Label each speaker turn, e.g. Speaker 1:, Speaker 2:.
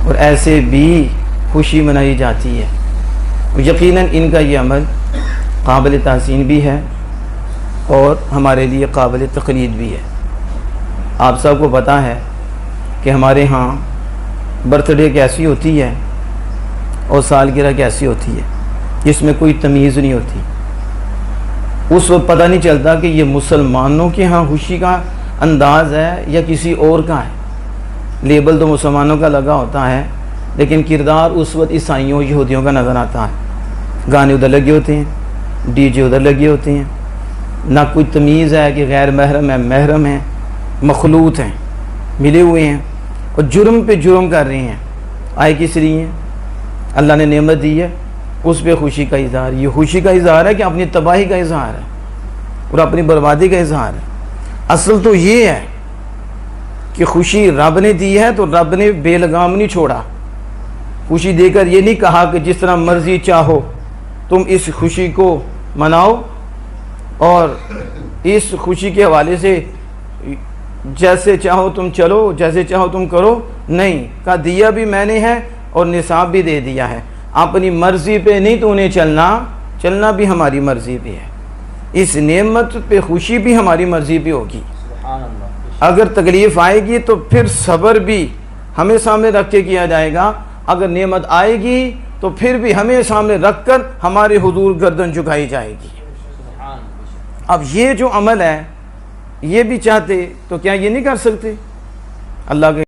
Speaker 1: اور ایسے بھی خوشی منائی جاتی ہے۔ یقیناً ان کا یہ عمل قابل تحسین بھی ہے اور ہمارے لیے قابل تقلید بھی ہے۔ آپ سب کو پتہ ہے کہ ہمارے ہاں برتھ ڈے کیسی ہوتی ہے اور سالگرہ کیسی ہوتی ہے، جس میں کوئی تمیز نہیں ہوتی۔ اس وقت پتہ نہیں چلتا کہ یہ مسلمانوں کے ہاں خوشی کا انداز ہے یا کسی اور کا ہے۔ لیبل تو مسلمانوں کا لگا ہوتا ہے لیکن کردار اس وقت عیسائیوں یہودیوں کا نظر آتا ہے۔ گانے ادھر لگے ہوتے ہیں، ڈی جے ادھر لگے ہوتے ہیں، نہ کوئی تمیز ہے کہ غیر محرم ہے، محرم ہیں، مخلوط ہیں، ملے ہوئے ہیں اور جرم پہ جرم کر رہے ہیں۔ آئے کس لیے ہیں؟ اللہ نے نعمت دی ہے، اس پہ خوشی کا اظہار۔ یہ خوشی کا اظہار ہے کہ اپنی تباہی کا اظہار ہے اور اپنی بربادی کا اظہار ہے۔ اصل تو یہ ہے کہ خوشی رب نے دی ہے تو رب نے بے لگام نہیں چھوڑا۔ خوشی دے کر یہ نہیں کہا کہ جس طرح مرضی چاہو تم اس خوشی کو مناؤ اور اس خوشی کے حوالے سے جیسے چاہو تم چلو، جیسے چاہو تم کرو۔ نہیں، کہا دیا بھی میں نے ہے اور نصاب بھی دے دیا ہے۔ اپنی مرضی پہ نہیں تو انہیں چلنا بھی ہماری مرضی پہ ہے۔ اس نعمت پہ خوشی بھی ہماری مرضی پہ ہوگی۔ اگر تکلیف آئے گی تو پھر صبر بھی ہمیں سامنے رکھ کے کیا جائے گا، اگر نعمت آئے گی تو پھر بھی ہمیں سامنے رکھ کر ہمارے حضور گردن جھکائی جائے گی۔ اب یہ جو عمل ہے یہ بھی چاہتے تو کیا یہ نہیں کر سکتے؟ اللہ کے